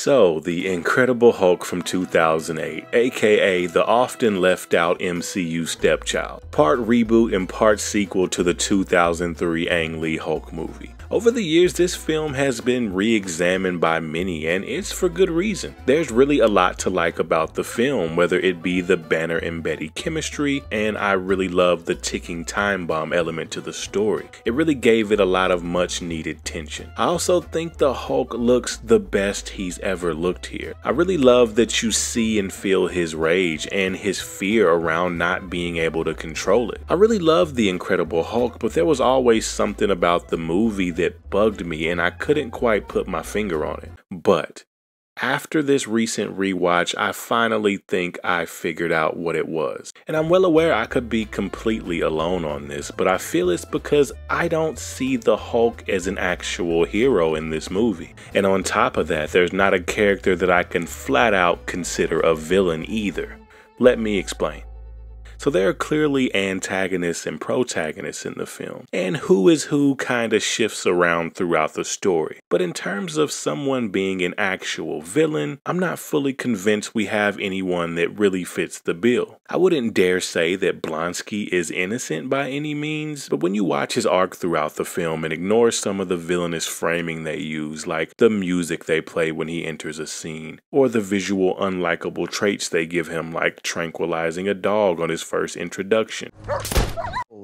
So, the Incredible Hulk from 2008, aka the often left out MCU stepchild, part reboot and part sequel to the 2003 Ang Lee Hulk movie. Over the years, this film has been re-examined by many, and it's for good reason. There's really a lot to like about the film, whether it be the Banner and Betty chemistry, and I really love the ticking time bomb element to the story. It really gave it a lot of much needed tension. I also think the Hulk looks the best he's ever looked here. I really love that you see and feel his rage and his fear around not being able to control it. I really love the Incredible Hulk, but there was always something about the movie that bugged me and I couldn't quite put my finger on it. But after this recent rewatch, I finally think I figured out what it was. And I'm well aware I could be completely alone on this, but I feel it's because I don't see the Hulk as an actual hero in this movie. And on top of that, there's not a character that I can flat out consider a villain either. Let me explain. So there are clearly antagonists and protagonists in the film, and who is who kinda shifts around throughout the story. But in terms of someone being an actual villain, I'm not fully convinced we have anyone that really fits the bill. I wouldn't dare say that Blonsky is innocent by any means, but when you watch his arc throughout the film and ignore some of the villainous framing they use, like the music they play when he enters a scene, or the visual unlikable traits they give him, like tranquilizing a dog on his first introduction.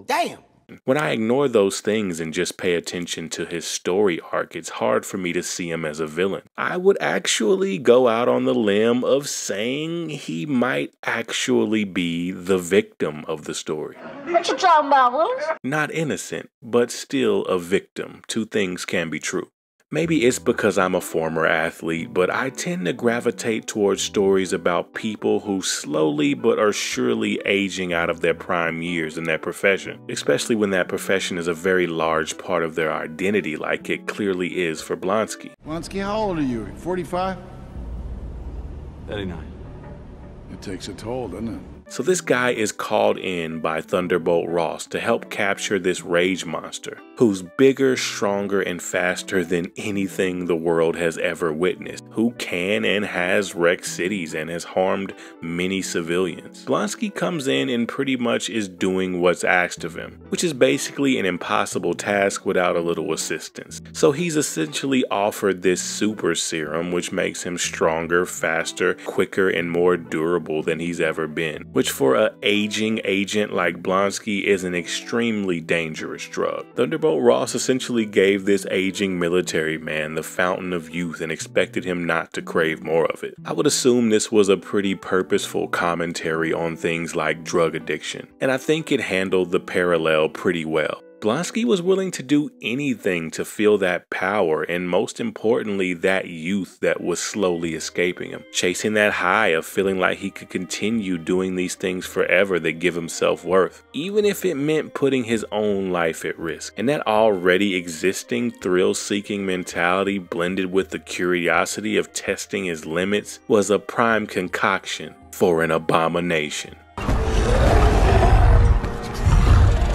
Damn! When I ignore those things and just pay attention to his story arc, it's hard for me to see him as a villain. I would actually go out on the limb of saying he might actually be the victim of the story. What you talking about, Willis? Not innocent, but still a victim. Two things can be true. Maybe it's because I'm a former athlete, but I tend to gravitate towards stories about people who slowly but are surely aging out of their prime years in their profession, especially when that profession is a very large part of their identity like it clearly is for Blonsky. Blonsky, how old are you? 45? 39. It takes a toll, doesn't it? So this guy is called in by Thunderbolt Ross to help capture this rage monster, who's bigger, stronger, and faster than anything the world has ever witnessed, who can and has wrecked cities and has harmed many civilians. Blonsky comes in and pretty much is doing what's asked of him, which is basically an impossible task without a little assistance. So he's essentially offered this super serum, which makes him stronger, faster, quicker, and more durable than he's ever been, which for an aging agent like Blonsky is an extremely dangerous drug. Thunderbolt Ross essentially gave this aging military man the fountain of youth and expected him not to crave more of it. I would assume this was a pretty purposeful commentary on things like drug addiction, and I think it handled the parallel pretty well. Blonsky was willing to do anything to feel that power and most importantly that youth that was slowly escaping him, chasing that high of feeling like he could continue doing these things forever that give him self-worth, even if it meant putting his own life at risk. And that already existing thrill-seeking mentality blended with the curiosity of testing his limits was a prime concoction for an abomination.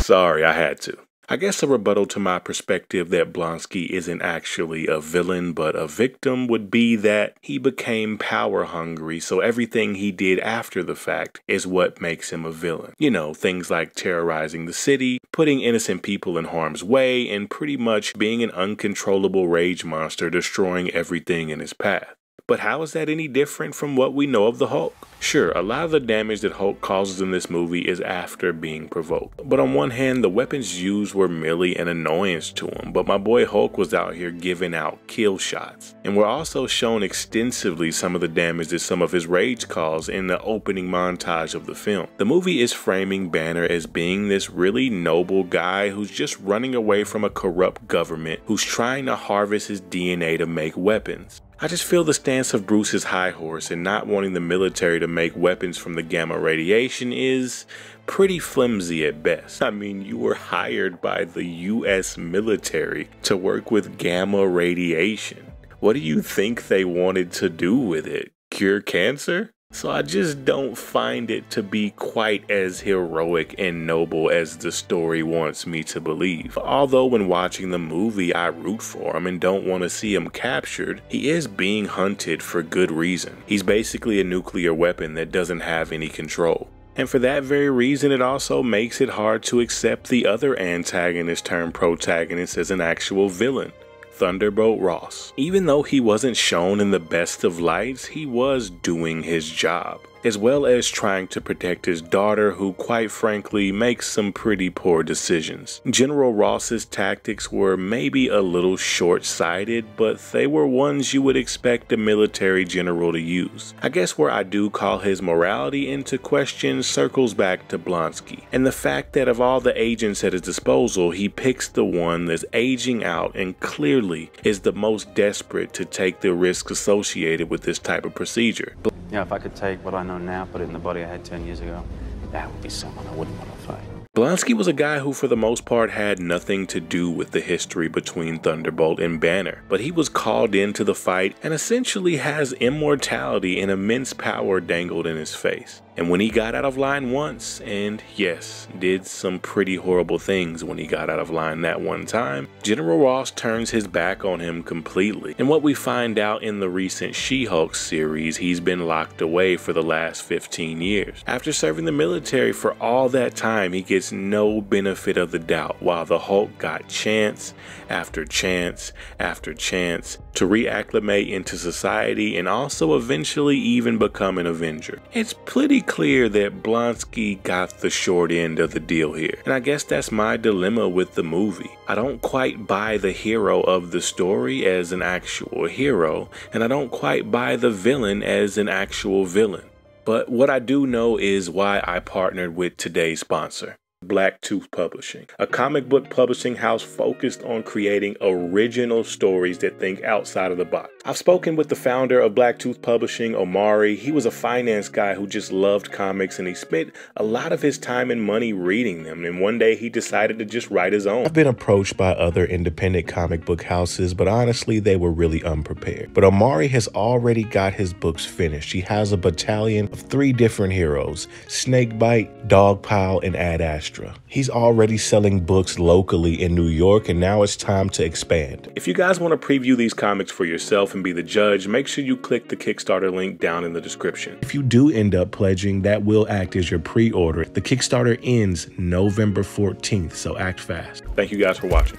Sorry, I had to. I guess a rebuttal to my perspective that Blonsky isn't actually a villain but a victim would be that he became power hungry, so everything he did after the fact is what makes him a villain. You know, things like terrorizing the city, putting innocent people in harm's way, and pretty much being an uncontrollable rage monster destroying everything in his path. But how is that any different from what we know of the Hulk? Sure, a lot of the damage that Hulk causes in this movie is after being provoked. But on one hand, the weapons used were merely an annoyance to him, but my boy Hulk was out here giving out kill shots. And we're also shown extensively some of the damage that some of his rage caused in the opening montage of the film. The movie is framing Banner as being this really noble guy who's just running away from a corrupt government who's trying to harvest his DNA to make weapons. I just feel the stance of Bruce's high horse and not wanting the military to make weapons from the gamma radiation is pretty flimsy at best. I mean, you were hired by the US military to work with gamma radiation. What do you think they wanted to do with it? Cure cancer? So I just don't find it to be quite as heroic and noble as the story wants me to believe. Although when watching the movie I root for him and don't want to see him captured, he is being hunted for good reason. He's basically a nuclear weapon that doesn't have any control. And for that very reason, it also makes it hard to accept the other antagonist turned protagonist as an actual villain, Thunderbolt Ross. Even though he wasn't shown in the best of lights, he was doing his job, as well as trying to protect his daughter, who quite frankly makes some pretty poor decisions. General Ross's tactics were maybe a little short-sighted, but they were ones you would expect a military general to use. I guess where I do call his morality into question circles back to Blonsky, and the fact that of all the agents at his disposal, he picks the one that's aging out and clearly is the most desperate to take the risks associated with this type of procedure. Yeah, if I could take what I know now, put it in the body I had 10 years ago, that would be someone I wouldn't want to fight. Blonsky was a guy who for the most part had nothing to do with the history between Thunderbolt and Banner, but he was called into the fight and essentially has immortality and immense power dangled in his face. And when he got out of line once, and yes, did some pretty horrible things when he got out of line that one time, General Ross turns his back on him completely. And what we find out in the recent She-Hulk series, he's been locked away for the last 15 years. After serving the military for all that time, he gets no benefit of the doubt, while the Hulk got chance after chance after chance to reacclimate into society and also eventually even become an Avenger. It's pretty clear that Blonsky got the short end of the deal here, and I guess that's my dilemma with the movie. I don't quite buy the hero of the story as an actual hero, and I don't quite buy the villain as an actual villain. But what I do know is why I partnered with today's sponsor, Blacktooth Publishing, a comic book publishing house focused on creating original stories that think outside of the box. I've spoken with the founder of Blacktooth Publishing, Omari. He was a finance guy who just loved comics, and he spent a lot of his time and money reading them, and one day he decided to just write his own. I've been approached by other independent comic book houses, but honestly they were really unprepared. But Omari has already got his books finished. He has a battalion of 3 different heroes: Snakebite, Dogpile, and Ad Astra. He's already selling books locally in New York, and now it's time to expand. If you guys want to preview these comics for yourself and be the judge, make sure you click the Kickstarter link down in the description. If you do end up pledging, that will act as your pre-order. The Kickstarter ends November 14th, so act fast. Thank you guys for watching.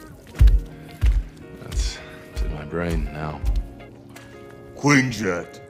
That's in my brain now. Quinjet.